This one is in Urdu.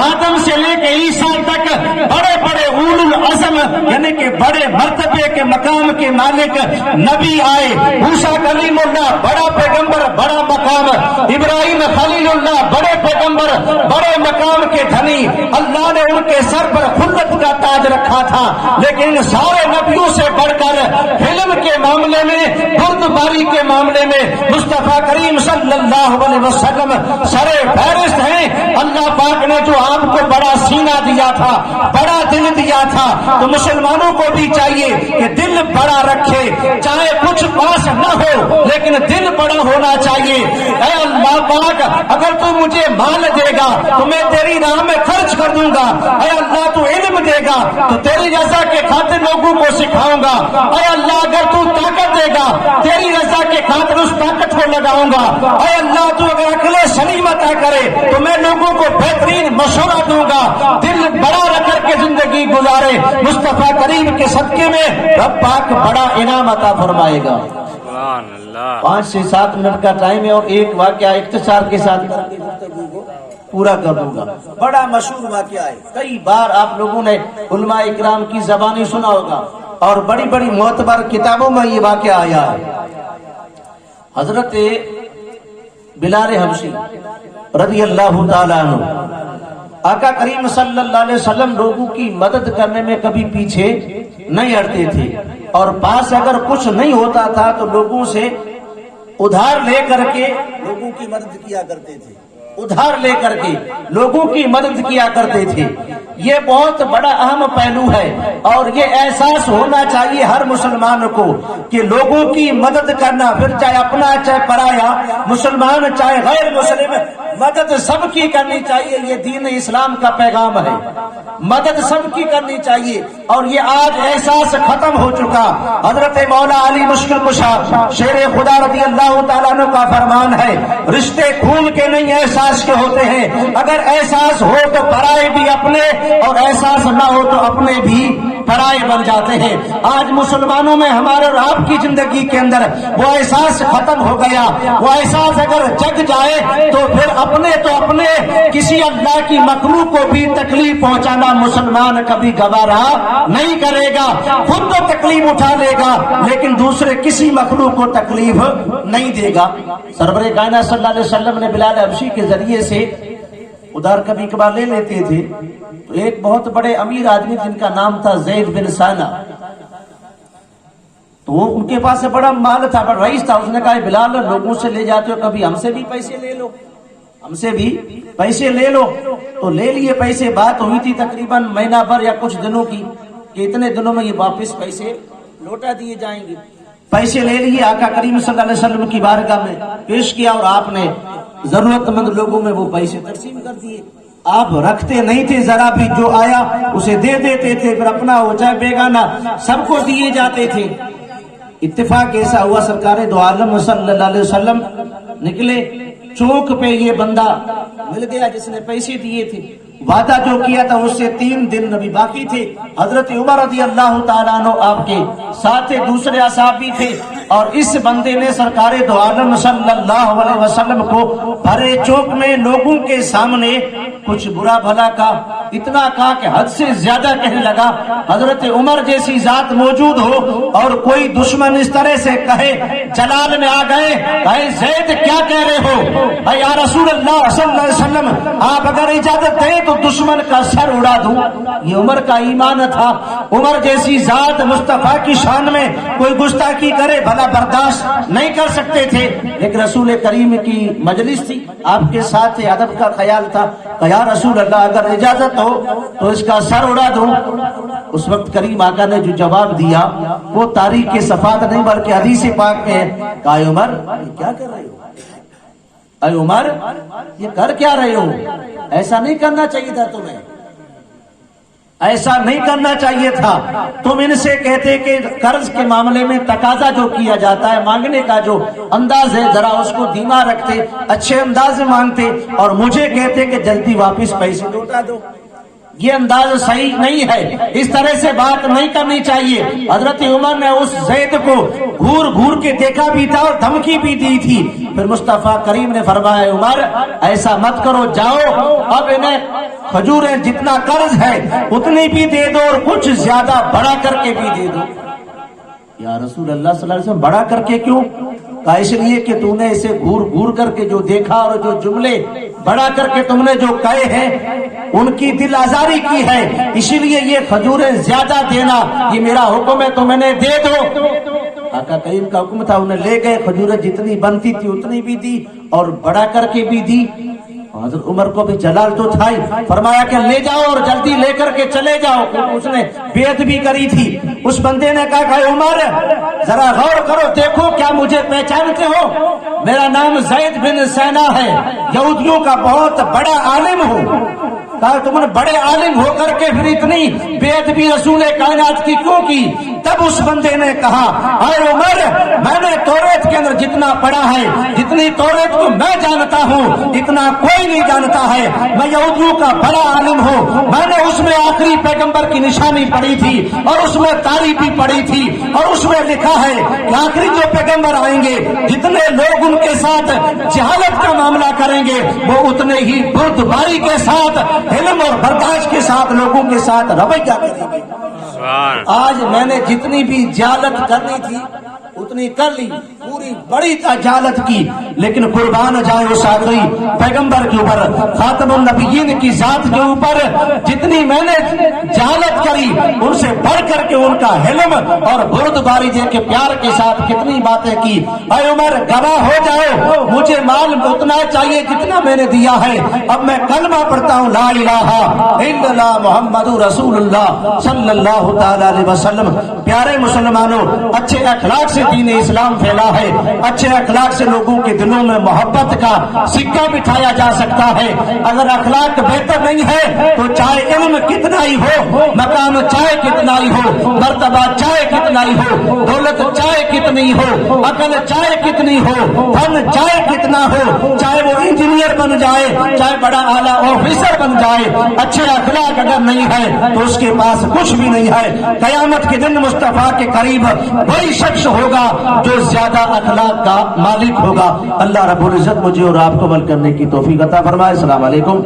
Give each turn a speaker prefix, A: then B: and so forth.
A: آدم سے لے کے عیسیٰ تک بڑے بڑے اولو العزم یعنی کہ بڑے مرتبے کے مقام کے مالک نبی آئے. موسیٰ کلیم اللہ بڑا پیغمبر بڑا مقام, ابراہیم خلیل اللہ بڑے پیغمبر بڑے مقام کے دھنی, اللہ نے ان کے سر پر خلت کا تاج رکھا تھا. لیکن سارے نبیوں سے بڑھ کر علم کے معاملے میں, بردباری کے معاملے میں مصطفیٰ کریم صلی اللہ علیہ وسلم سرے فہرست ہیں. اللہ پاک نے جو آپ کو بڑا سینہ دیا تھا, بڑا دل دیا تھا, تو مسلمانوں کو بھی چاہیے کہ دل بڑا رکھے, چاہے کچھ پاس نہ ہو لیکن دل بڑا ہونا چاہیے. اے اللہ پاک اگر تو مجھے مال دے گا تو میں تیری راہ میں خرچ کر دوں گا. اے اللہ تو علم دے گا تو تیری رضا کے خاطر لوگوں کو سکھاؤں گا. اے اللہ اگر تو طاقت دے گا تیری رضا کے خاطر اس طاقت کو لگاؤں گا. اے اللہ تو اگر عقل سلیم عطا کرے تو میں لوگوں کو بہترین مشورہ دوں گا. دل بڑا رکھ کر کے زندگی گزارے. مصطفیٰ کریم کے صدقے میں رب پاک بڑا انعام عطا فرمائے گا. 5 سے 7 منٹ کا ٹائم ہے اور ایک واقعہ اختصار کے ساتھ پورا کر دوں گا. بڑا مشہور واقعہ ہے, کئی بار آپ لوگوں نے علماء اکرام کی زبانی سنا ہوگا اور بڑی بڑی معتبر کتابوں میں یہ واقعہ آیا ہے. حضرت بلال حبشی رضی اللہ تعالیٰ عنہ, آقا کریم صلی اللہ علیہ وسلم لوگوں کی مدد کرنے میں کبھی پیچھے نہیں ہٹتے تھے, اور پاس اگر کچھ نہیں ہوتا تھا تو لوگوں سے ادھار لے کر کے لوگوں کی مدد کیا کرتے تھے. ادھار لے کر کے لوگوں کی مدد کیا کرتے تھے. یہ بہت بڑا اہم پہلو ہے اور یہ احساس ہونا چاہیے ہر مسلمان کو کہ لوگوں کی مدد کرنا, پھر چاہے اپنا چاہے پرایا, مسلمان چاہے غیر مسلم, مدد سب کی کرنی چاہیے. یہ دین اسلام کا پیغام ہے, مدد سب کی کرنی چاہیے. اور یہ آج احساس ختم ہو چکا. حضرت مولا علی مشکل کشا شیر خدا رضی اللہ تعالیٰ عنہ کا فرمان ہے, رشتے خون کے نہیں احساس کے ہوتے ہیں. اگر احساس ہو تو پرائے بھی اپنے, اور احساس نہ ہو تو اپنے بھی پرائے بن جاتے ہیں. آج مسلمانوں میں ہمارے اور آپ کی زندگی کے اندر وہ احساس ختم ہو گیا. وہ احساس اگر جگ جائے تو پھر اپنے تو اپنے, کسی اللہ کی مخلوق کو بھی تکلیف پہنچانا مسلمان کبھی گوارا نہیں کرے گا. خود تو تکلیف اٹھا لے گا لیکن دوسرے کسی مخلوق کو تکلیف نہیں دے گا. سرور کائنات صلی اللہ علیہ وسلم نے بلال حبشی کے ذریعے سے ادھار کبھی کبھار لے لیتے تھے. تو ایک بہت بڑے امیر آدمی جن کا نام تھا زید بن ثانہ, تو وہ ان کے پاس بڑا مال تھا, بڑا رئیس تھا. اس نے کہا بلال لوگوں سے لے جاتے ہو, کبھی ہم سے بھی پیسے لے لو, ہم سے بھی پیسے لے لو. تو لے لیے پیسے. بات ہوئی تھی تقریباً مہینہ بھر یا کچھ دنوں کی کہ اتنے دنوں میں یہ واپس پیسے لوٹا دیے جائیں گے. پیسے لے لیے, آقا کریم صلی اللہ علیہ وسلم کی بارگاہ میں پیش کیا اور آپ نے ضرورت مند لوگوں میں وہ پیسے تقسیم کر دیے. آپ رکھتے نہیں تھے ذرا بھی, جو آیا اسے دے دیتے تھے, پھر اپنا ہو چاہے بیگانہ سب کو دیے جاتے تھے. اتفاق ایسا ہوا سرکار دو عالم صلی اللہ علیہ وسلم نکلے, چوک پہ یہ بندہ مل گیا جس نے پیسے دیے تھے. وعدہ جو کیا تھا اس سے 3 دن ابھی باقی تھے. حضرت عمر رضی اللہ تعالیٰ عنہ آپ کے ساتھ دوسرے اصحاب بھی تھے, اور اس بندے نے سرکار دو عالم صلی اللہ علیہ وسلم کو بھرے چوک میں لوگوں کے سامنے کچھ برا بھلا کہا. اتنا کہا کہ حد سے زیادہ کہنے لگا. حضرت عمر جیسی ذات موجود ہو اور کوئی دشمن اس طرح سے کہے, جلال میں آ گئے, اے زید کیا کہہ رہے ہو, اے یا رسول اللہ صلی اللہ علیہ وسلم آپ اگر اجازت دیں تو دشمن کا سر اڑا دوں. یہ عمر کا ایمان تھا. عمر جیسی ذات مصطفیٰ کی شان میں کوئی گستاخی کرے بھلا برداشت نہیں کر سکتے تھے, لیکن رسول کریم کی مجلس تھی, آپ کے ساتھ ادب کا خیال تھا. یا رسول اللہ اگر اجازت ہو تو اس کا سر اڑا دوں. اس وقت کریم آقا نے جو جواب دیا وہ تاریخ کے صفحات نہیں بلکہ حدیث پاک میں ہے. کہا عمر یہ کیا کر رہے ہو, اے عمر یہ کر کیا رہے ہو, ایسا نہیں کرنا چاہیے تھا تمہیں, ایسا نہیں کرنا چاہیے تھا. تم ان سے کہتے کہ قرض کے معاملے میں تقاضا جو کیا جاتا ہے, مانگنے کا جو انداز ہے, ذرا اس کو دھیما رکھتے, اچھے انداز میں مانگتے, اور مجھے کہتے کہ جلدی واپس پیسے لوٹا دو. یہ انداز صحیح نہیں ہے، اس طرح سے بات نہیں کرنی چاہیے۔ حضرت عمر نے اس زید کو گھور گھور کے دیکھا بھی تھا اور دھمکی بھی دی تھی۔ پھر مصطفیٰ کریم نے فرمایا عمر ایسا مت کرو، جاؤ اب انہیں کھجوریں جتنا قرض ہے اتنی بھی دے دو اور کچھ زیادہ بڑا کر کے بھی دے دو۔ یا رسول اللہ صلی اللہ علیہ وسلم بڑا کر کے کیوں؟ کہا اس لیے کہ تو نے اسے گھور گھور کر کے جو دیکھا اور جو جملے بڑا کر کے تم نے جو کہے ہیں ان کی دل آزاری کی ہے، اسی لیے یہ کھجوریں زیادہ دینا، یہ میرا حکم ہے تو میں نے دے دو۔ آقا کریم کا حکم تھا، انہیں لے گئے، کھجوریں جتنی بنتی تھی اتنی بھی دی اور بڑا کر کے بھی دی۔ حضرت عمر کو بھی جلال تو تھا ہی، فرمایا کہ لے جاؤ اور جلدی لے کر کے چلے جاؤ، کیونکہ اس نے بیعت بھی کری تھی۔ اس بندے نے کہا کہ عمر ذرا غور کرو، دیکھو کیا مجھے پہچانتے ہو؟ میرا نام زید بن سینا ہے، یہودیوں کا بہت بڑا عالم ہوں۔ کہا تم نے بڑے عالم ہو کر کے پھر اتنی بیعت بھی رسول کائنات کی کیوں کی؟ تب اس بندے نے کہا اے عمر میں نے توریت کے اندر جتنا پڑھا ہے، جتنی توریت کو میں جانتا ہوں اتنا کوئی نہیں جانتا ہے، میں یہودیوں کا بڑا عالم ہوں۔ میں نے اس میں آخری پیغمبر کی نشانی پڑھی تھی اور اس میں تاریخ بھی پڑھی تھی اور اس میں لکھا ہے کہ آخری جو پیغمبر آئیں گے جتنے لوگ ان کے ساتھ جہالت کا معاملہ کریں گے وہ اتنے ہی بردباری کے ساتھ، علم اور برداشت کے ساتھ لوگوں کے ساتھ رویہ کریں گے۔ آج میں نے جتنی بھی جہالت کرنی تھی اتنی کر لی، پوری بڑی جہالت کی، لیکن قربان جائے اس آخری پیغمبر کے اوپر، خاتم النبیین کی ذات کے اوپر جتنی میں نے جہالت کری ان سے بڑھ کر کے ان کا علم اور بردباری دے کے پیار کے ساتھ کتنی باتیں کی۔ اے عمر گواہ ہو جاؤ، مجھے مال اتنا چاہیے جتنا میں نے دیا ہے، اب میں کلمہ پڑھتا ہوں لا الہ الا اللہ محمد رسول اللہ صلی اللہ تعالی علیہ وسلم۔ پیارے مسلمانوں، اچھے اخلاق سے دین اسلام پھیلا ہے، اچھے اخلاق سے لوگوں کے دلوں میں محبت کا سکہ بٹھایا جا سکتا ہے۔ اگر اخلاق بہتر نہیں ہے تو چاہے علم کتنا ہی ہو، مقام چاہے کتنا ہی ہو، مرتبہ چاہے کتنا ہی ہو، دولت چاہے کتنی ہو، عقل چاہے کتنی ہو، فن چاہے کتنا ہو، چاہے وہ انجینئر بن جائے، چاہے بڑا اعلیٰ آفیسر بن جائے، اچھے اخلاق اگر نہیں ہے تو اس کے پاس کچھ بھی نہیں ہے۔ قیامت کے دن مصطفیٰ کے قریب وہی شخص ہوگا جو زیادہ اخلاق کا مالک ہوگا۔ اللہ رب العزت مجھے اور آپ کو عمل کرنے کی توفیق عطا فرمائے۔ السلام علیکم۔